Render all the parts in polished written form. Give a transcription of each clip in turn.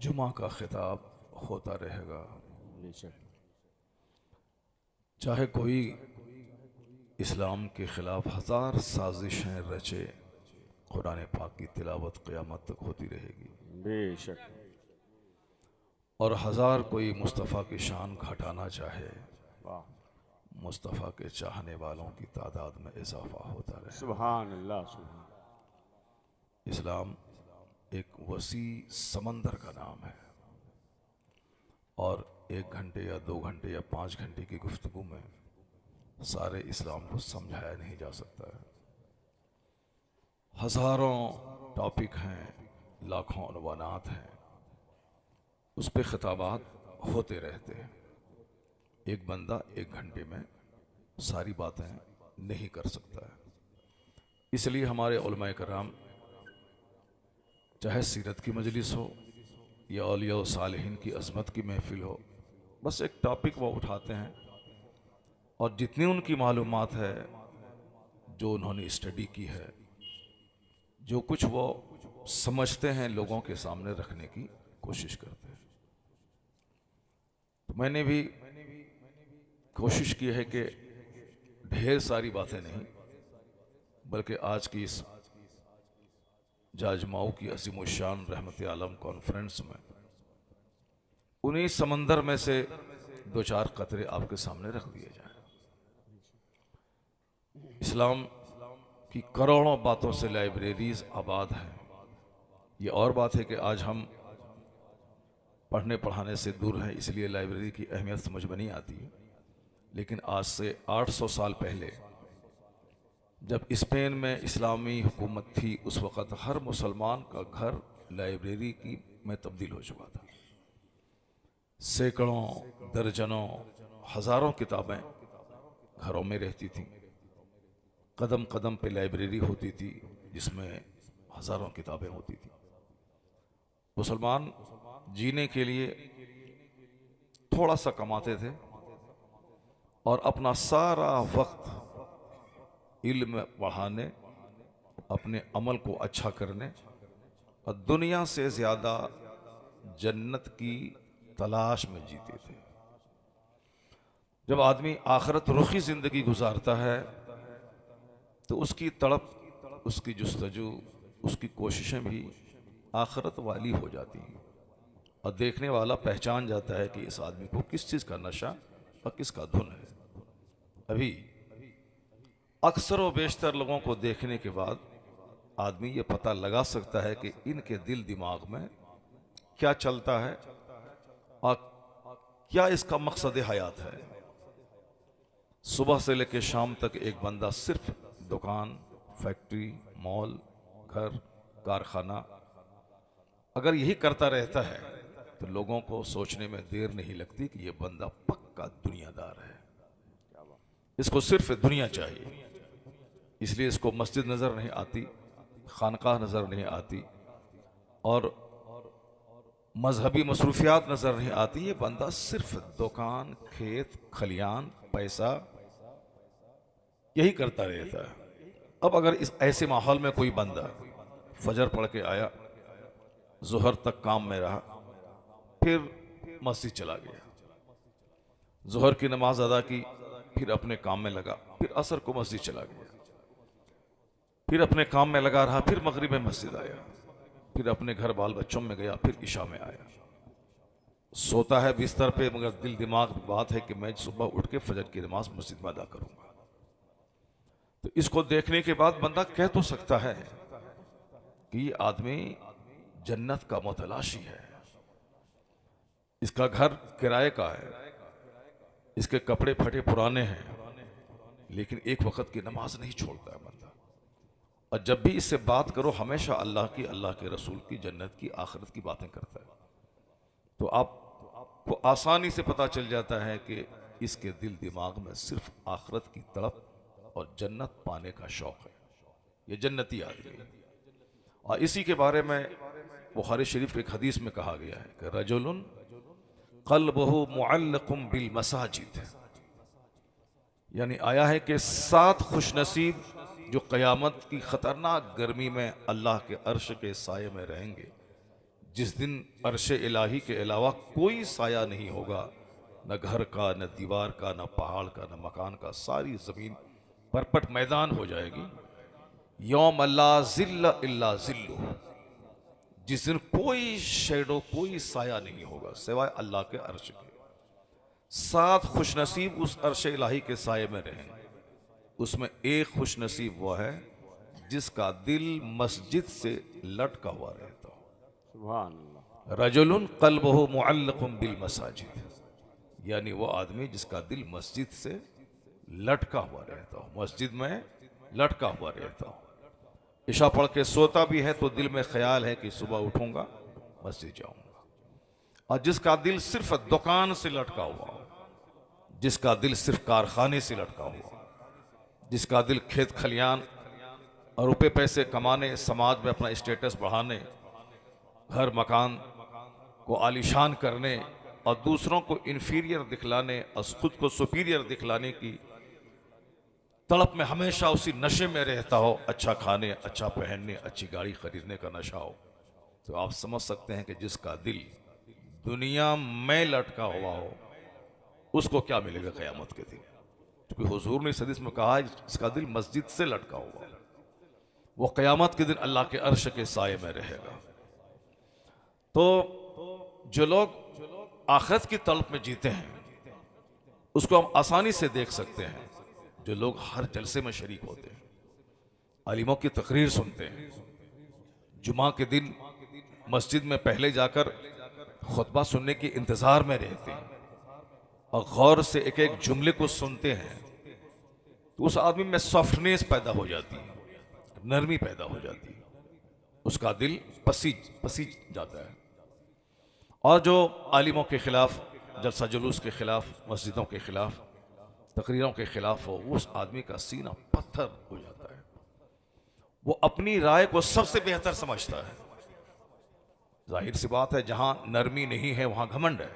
जुमा का खिताब होता रहेगा। चाहे कोई इस्लाम के ख़िलाफ़ हज़ार साजिशें रचे, कुरान पाक की तिलावत क़यामत तक होती रहेगी। बेशक। और हज़ार कोई मुस्तफ़ा की शान घटाना चाहे, वाह, मुस्तफ़ा के चाहने वालों की तादाद में इजाफ़ा होता रहेगा। सुभान अल्लाह, सुभान। इस्लाम एक वसी समंदर का नाम है और 1 घंटे या 2 घंटे या 5 घंटे की गुफ्तगू में सारे इस्लाम को समझाया नहीं जा सकता है। हज़ारों टॉपिक हैं, लाखों उन्वानात हैं, उस पे खिताबात होते रहते हैं। एक बंदा 1 घंटे में सारी बातें नहीं कर सकता है। इसलिए हमारे उलमाए कराम, चाहे सीरत की मजलिस हो या औलिया व सालिहीन की अज़मत की महफिल हो, बस एक टॉपिक वो उठाते हैं और जितनी उनकी मालूमात है, जो उन्होंने स्टडी की है, जो कुछ वो समझते हैं, लोगों के सामने रखने की कोशिश करते हैं। तो मैंने भी कोशिश की है कि ढेर सारी बातें नहीं, बल्कि आज की इस जाजमाऊ की अज़ीम शान रहमत आलम कॉन्फ्रेंस में उन्हीं समंदर में से 2-4 कतरे आपके सामने रख दिए जाए। इस्लाम की करोड़ों बातों से लाइब्रेरीज आबाद हैं। ये और बात है कि आज हम पढ़ने पढ़ाने से दूर हैं, इसलिए लाइब्रेरी की अहमियत समझ में नहीं आती। लेकिन आज से 800 साल पहले जब स्पेन में इस्लामी हुकूमत थी, उस वक़्त हर मुसलमान का घर लाइब्रेरी की में तब्दील हो चुका था। सैकड़ों, दर्जनों, हज़ारों किताबें घरों में रहती थीं। कदम कदम पे लाइब्रेरी होती थी जिसमें हज़ारों किताबें होती थी। मुसलमान जीने के लिए थोड़ा सा कमाते थे और अपना सारा वक्त इल्म बढ़ाने, अपने अमल को अच्छा करने और दुनिया से ज़्यादा जन्नत की तलाश में जीते थे। जब आदमी आखिरत रुखी ज़िंदगी गुजारता है तो उसकी तड़प, उसकी जुस्तजू, उसकी कोशिशें भी आखिरत वाली हो जाती हैं और देखने वाला पहचान जाता है कि इस आदमी को किस चीज़ का नशा और किसका धुन है। अभी अक्सर व बेशतर लोगों को देखने के बाद आदमी ये पता लगा सकता है कि इनके दिल दिमाग में क्या चलता है और क्या इसका मकसद हयात है। सुबह से लेकर शाम तक एक बंदा सिर्फ दुकान, फैक्ट्री, मॉल, घर, कारखाना अगर यही करता रहता है तो लोगों को सोचने में देर नहीं लगती कि ये बंदा पक्का दुनियादार है, इसको सिर्फ दुनिया चाहिए। इसलिए इसको मस्जिद नज़र नहीं आती, खानकाह नज़र नहीं आती और मजहबी मसरूफियात नज़र नहीं आती। ये बंदा सिर्फ दुकान, खेत, खलियान, पैसा यही करता रहता है। अब अगर इस ऐसे माहौल में कोई बंदा फजर पढ़ के आया, जोहर तक काम में रहा, फिर मस्जिद चला गया, जोहर की नमाज अदा की, फिर अपने काम में लगा, फिर असर को मस्जिद चला गया, फिर अपने काम में लगा रहा, फिर मगरिब में मस्जिद आया, फिर अपने घर बाल बच्चों में गया, फिर इशा में आया, सोता है बिस्तर पे, मगर दिल दिमाग बात है कि मैं सुबह उठ के फजर की नमाज मस्जिद में अदा करूंगा। तो इसको देखने के बाद बंदा कह तो सकता है कि ये आदमी जन्नत का मुतलाशी है, इसका घर किराए का है, इसके कपड़े फटे पुराने हैं, लेकिन एक वक्त की नमाज नहीं छोड़ता है बंदा। और जब भी इससे बात करो हमेशा अल्लाह की, अल्लाह के रसूल की, जन्नत की, आखिरत की बातें करता है। तो आपको आसानी से पता चल जाता है कि इसके दिल दिमाग में सिर्फ आखिरत की तड़प और जन्नत पाने का शौक है। ये जन्नती आदमी है। और इसी के बारे में बुखारी शरीफ के एक हदीस में कहा गया है कि रजुलुन क़ल्बुहु मुअल्लक़ुम बिल मसाजिद, यानी आया है कि 7 खुशनसीब जो क़यामत की ख़तरनाक गर्मी में अल्लाह के अर्श के साये में रहेंगे, जिस दिन अर्श इलाही के अलावा कोई साया नहीं होगा, न घर का, न दीवार का, न पहाड़ का, न मकान का, सारी ज़मीन परपट मैदान हो जाएगी। यौम ला ज़िल्ल इल्ला ज़िल्लु, जिस दिन कोई शेडो, कोई साया नहीं होगा सिवाय अल्लाह के अर्श के। 7 खुशनसीब उस अर्श इलाही के साये में रहेंगे। उसमें एक खुशनसीब वो है जिसका दिल मस्जिद से लटका हुआ रहता हो। सुभान अल्लाह। रजुलुन क़ल्बुहु मुअल्लक़ुन बिल मसाजिद, यानी वो आदमी जिसका दिल मस्जिद से लटका हुआ रहता हो, मस्जिद में लटका हुआ रहता हो। इशा पढ़ के सोता भी है तो दिल में ख्याल है कि सुबह उठूंगा, मस्जिद जाऊंगा। और जिसका दिल सिर्फ दुकान से लटका हुआ हो, जिसका दिल सिर्फ कारखाने से लटका हुआ, जिसका दिल खेत खलियान और रुपए पैसे कमाने, समाज में अपना स्टेटस बढ़ाने, घर मकान को आलीशान करने और दूसरों को इन्फीरियर दिखलाने और खुद को सुपीरियर दिखलाने की तड़प में हमेशा उसी नशे में रहता हो, अच्छा खाने, अच्छा पहनने, अच्छी गाड़ी खरीदने का नशा हो, तो आप समझ सकते हैं कि जिसका दिल दुनिया में लटका हुआ हो उसको क्या मिलेगा क़यामत के दिन। क्योंकि हुजूर ने इस हदीस में कहा जिसका दिल मस्जिद से लटका हुआ वो क़यामत के दिन अल्लाह के अर्श के साये में रहेगा। तो जो लोग आखिरत की तलब में जीते हैं उसको हम आसानी से देख सकते हैं। जो लोग हर जलसे में शरीक होते हैं, आलिमों की तकरीर सुनते हैं, जुमा के दिन मस्जिद में पहले जाकर खुतबा सुनने के इंतज़ार में रहते हैं और गौर से एक एक जुमले को सुनते हैं, तो उस आदमी में सॉफ्टनेस पैदा हो जाती है, नरमी पैदा हो जाती है, उसका दिल पसीज जाता है। और जो आलिमों के खिलाफ, जलसा जुलूस के खिलाफ, मस्जिदों के खिलाफ, तकरीरों के खिलाफ हो, उस आदमी का सीना पत्थर हो जाता है। वो अपनी राय को सबसे बेहतर समझता है। जाहिर सी बात है, जहां नरमी नहीं है वहां घमंड है,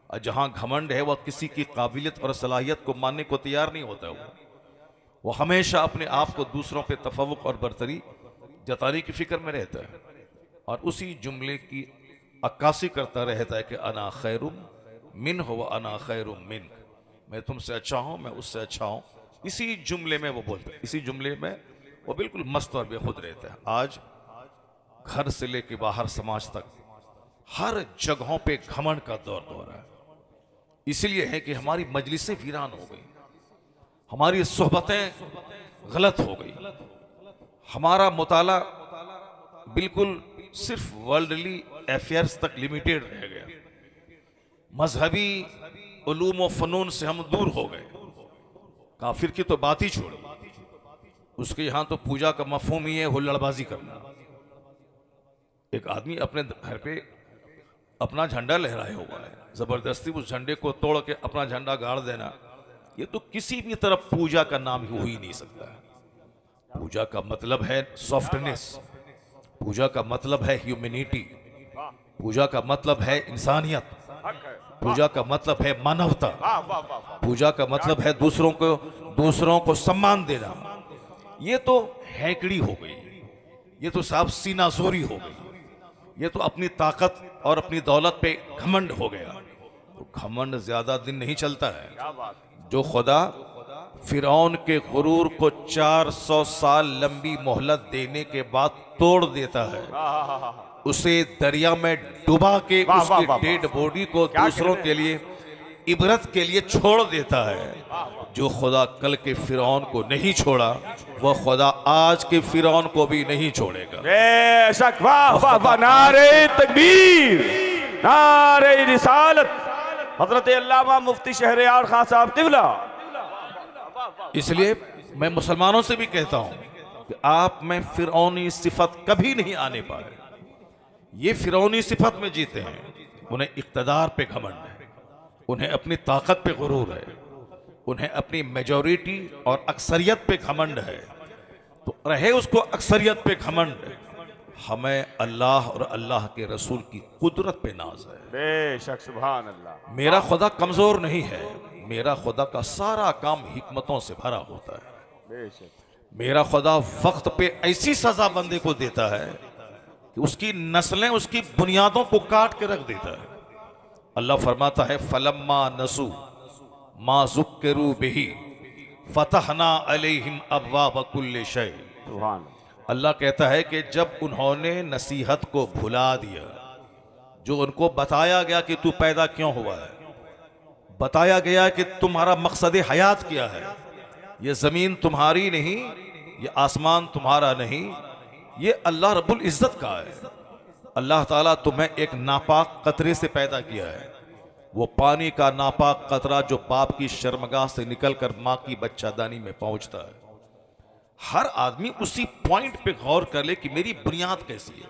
और जहां घमंड है वह किसी की काबिलियत और सलाहियत को मानने को तैयार नहीं होता। वो हमेशा अपने आप को दूसरों पे तफव्वुक और बरतरी जताने की फिक्र में रहता है और उसी जुमले की अक्कासी करता रहता है कि अना खैरुम मिन हो व अना खैरुम मिन, मैं तुमसे अच्छा हूं, मैं उससे अच्छा हूं। इसी जुमले में वो बोलता है, इसी जुमले में वो बिल्कुल मस्त और बेखुद रहता है। आज घर से लेके बाहर समाज तक हर जगहों पे घमंड का दौर है। इसलिए है कि हमारी मजलिसें वीरान हो गई, हमारी सोहबतें गलत हो गई, हमारा मुताला बिल्कुल सिर्फ वर्ल्डली अफेयर्स तक लिमिटेड रह गया, मजहबी उलूम व फनून से हम दूर हो गए। काफिर की तो बात ही छोड़ी, उसके यहां तो पूजा का मफहूम ही है हुल्लड़बाजी करना। एक आदमी अपने घर पे अपना झंडा लहराए हुआ है, जबरदस्ती उस झंडे को तोड़ के अपना झंडा गाड़ देना, ये तो किसी भी तरफ पूजा का नाम हो ही नहीं सकता है। पूजा का मतलब है सॉफ्टनेस, पूजा का मतलब है ह्यूमैनिटी, पूजा का मतलब है इंसानियत, पूजा का मतलब है मानवता, पूजा का मतलब है दूसरों को सम्मान देना। ये तो हैकड़ी हो गई, ये तो साफ सीनाजोरी हो गई, ये तो अपनी ताकत और अपनी दौलत पे घमंड हो गया। तो घमंड ज्यादा दिन नहीं चलता है। जो खुदा फिरौन के गुरूर को 400 साल लंबी मोहलत देने के बाद तोड़ देता है, उसे दरिया में डुबा के उसकी डेड बॉडी को दूसरों के लिए इबरत के लिए छोड़ देता है। जो खुदा कल के फिरौन को नहीं छोड़ा वह खुदा आज के फिरौन को भी नहीं छोड़ेगा। बेशक, वाह वाह वाह, नारे तकबीर, नारे रिसालत, हजरत अल्लामा मुफ्ती शहरयार खान साहब तिगला। इसलिए मैं मुसलमानों से भी कहता हूं कि आप में फिरौनी सिफत कभी नहीं आने पाए। ये फिरौनी सिफत में जीते हैं, उन्हें इख्तदार पे घमंड है, उन्हें अपनी ताकत पे गुरूर है, उन्हें अपनी मेजॉरिटी और अक्सरियत पे घमंड है। तो रहे उसको अक्सरियत पे घमंड, हमें अल्लाह और अल्लाह के रसूल की कुदरत पे नाज है। बेशक, सुभान अल्लाह। मेरा खुदा कमजोर नहीं है, मेरा खुदा का सारा काम हिकमतों से भरा होता है। बेशक, मेरा खुदा वक्त पे ऐसी सजा बंदे को देता है कि उसकी नस्लें उसकी बुनियादों को काट के रख देता है। अल्लाह फरमाता है फलम्मा नसू मा ज़ुक्किरू बिही फतहना अलैहिम अब्वाब कुल्लि शै। सुभान अल्लाह कहता है कि जब उन्होंने नसीहत को भुला दिया, जो उनको बताया गया कि तू पैदा क्यों हुआ है, बताया गया कि तुम्हारा मकसद हयात क्या है, ये ज़मीन तुम्हारी नहीं, ये आसमान तुम्हारा नहीं, ये अल्लाह रब्बुल इज़्ज़त का है। अल्लाह ताला तुम्हें एक नापाक कतरे से पैदा किया है। वो पानी का नापाक कतरा जो बाप की शर्मगाह से निकलकर माँ की बच्चादानी में पहुंचता है। हर आदमी उसी पॉइंट पे गौर कर ले कि मेरी बुनियाद कैसी है,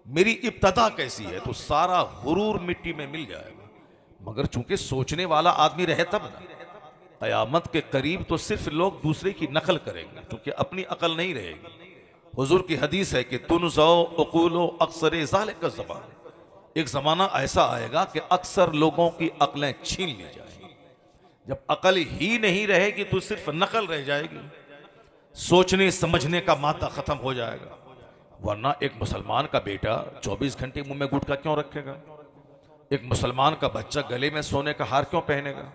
मेरी इब्तदा कैसी है, तो सारा गुरूर मिट्टी में मिल जाएगा। मगर चूंकि सोचने वाला आदमी रहे तब ना, क़यामत के करीब तो सिर्फ लोग दूसरे की नकल करेंगे, क्योंकि अपनी अकल नहीं रहेगी। हुजूर की हदीस है कि तुनज़ो उक़ूलो अक्सर ज़ालिका ज़मान, एक ज़माना ऐसा आएगा कि अक्सर लोगों की अकलें छीन ली जाएंगी। जब अकल ही नहीं रहेगी तो सिर्फ नकल रह जाएगी, सोचने समझने का मादा ख़त्म हो जाएगा। वरना एक मुसलमान का बेटा 24 घंटे मुंह में गुटखा क्यों रखेगा? एक मुसलमान का बच्चा गले में सोने का हार क्यों पहनेगा?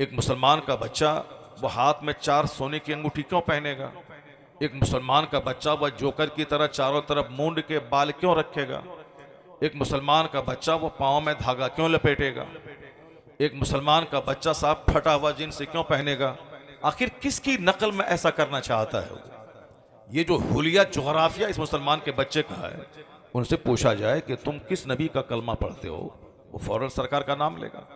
एक मुसलमान का बच्चा वो हाथ में 4 सोने की अंगूठी क्यों पहनेगा? एक मुसलमान का बच्चा वह जोकर की तरह चारों तरफ मूंड के बाल क्यों रखेगा? एक मुसलमान का बच्चा वो पाँव में धागा क्यों लपेटेगा? एक मुसलमान का बच्चा साहब फटा हुआ जींस क्यों पहनेगा? आखिर किसकी नकल में ऐसा करना चाहता है? ये जो हुलिया जोग्राफिया इस मुसलमान के बच्चे का है, उनसे पूछा जाए कि तुम किस नबी का कलमा पढ़ते हो, वो फौरन सरकार का नाम लेगा।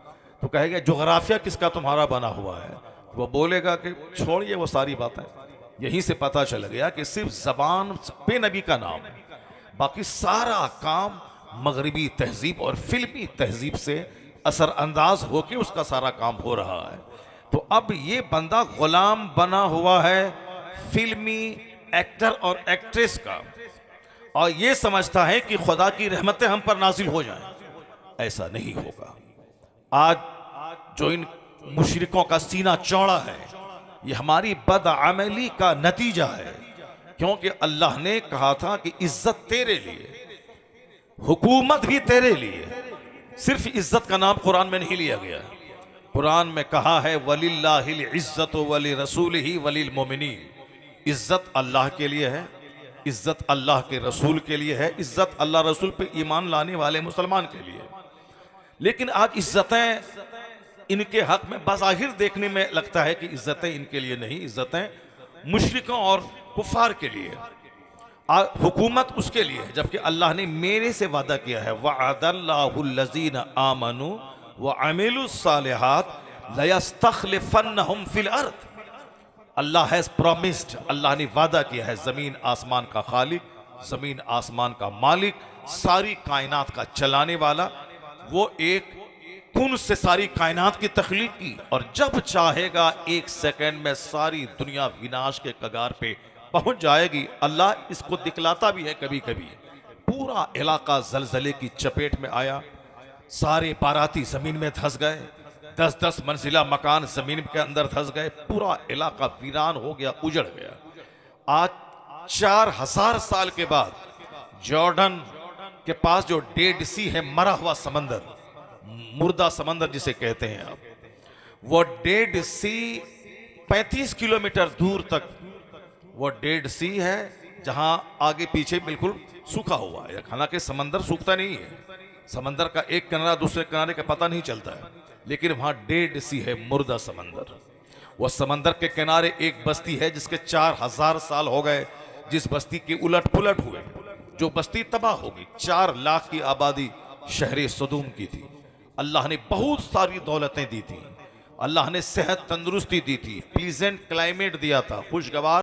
तो कहेगा जोग्राफिया किसका तुम्हारा बना हुआ है? वो बोलेगा कि छोड़िए वो सारी बातें। यहीं से पता चल गया कि सिर्फ जबान पे नबी का नाम है, बाकी सारा काम मगरबी तहजीब और फिल्मी तहजीब से असरअंदाज होकर उसका सारा काम हो रहा है। तो अब ये बंदा गुलाम बना हुआ है फिल्मी एक्टर और एक्ट्रेस का, और ये समझता है कि खुदा की रहमतें हम पर नाजिल हो जाएं। ऐसा नहीं होगा। आज जो इन मुशरिकों का सीना चौड़ा है, ये हमारी बदअमली का नतीजा है। क्योंकि अल्लाह ने कहा था कि इज्जत तेरे लिए, हुकूमत भी तेरे लिए। सिर्फ इज्जत का नाम कुरान में नहीं लिया गया। कुरान में कहा है वलिल्लाहिल इज्जत वली रसूलिही वलिल मोमिनीन। इज्जत अल्लाह के लिए है, इज्जत अल्लाह के रसूल के लिए है, इज्जत अल्लाह रसूल पे ईमान लाने वाले मुसलमान के लिए। लेकिन आज इज्जतें इनके हक में बाज़ाहिर देखने में लगता है कि इज्जतें इनके लिए नहीं, इज्जतें मुशरिकों और कुफार के लिए, हुकूमत उसके लिए है। जबकि अल्लाह ने मेरे से वादा किया है वअदल्लाहुल्लज़ीना आमनू व अमिलुस्सालिहात लयस्तखलिफन्नहुम फिल अर्द। अल्लाह हैज़ प्रॉमिस्ड, अल्लाह ने वादा किया है ज़मीन आसमान का खालिक, ज़मीन आसमान का मालिक, सारी कायनात का चलाने वाला। वो एक कुन से सारी कायनात की तख्लीक की, और जब चाहेगा 1 सेकंड में सारी दुनिया विनाश के कगार पे पहुंच जाएगी। अल्लाह इसको दिखलाता भी है कभी कभी। पूरा इलाका जलजले की चपेट में आया, सारे बाराती जमीन में धंस गए, 10-10 मंजिला मकान जमीन के अंदर धंस गए, पूरा इलाका वीरान हो गया, उजड़ गया। आज 4000 साल के बाद जॉर्डन के पास जो डेड सी है, मरा हुआ समंदर, मुर्दा समंदर जिसे कहते हैं आप, वो डेड सी 35 किलोमीटर दूर तक वो डेड सी है, जहां आगे पीछे बिल्कुल सूखा हुआ है। हालांकि समंदर सूखता नहीं है, समंदर का एक किनारा दूसरे किनारे का पता नहीं चलता है, लेकिन वहां डेड सी है, मुर्दा समंदर। वह समंदर के किनारे एक बस्ती है जिसके 4000 साल हो गए, जिस बस्ती के उलट पुलट हुए, जो बस्ती तबाह होगी। 4 लाख की आबादी शहर सदूम की थी। अल्लाह ने बहुत सारी दौलतें दी थी, अल्लाह ने सेहत तंदुरुस्ती दी थी, प्लीजेंट क्लाइमेट दिया था, खुशगवार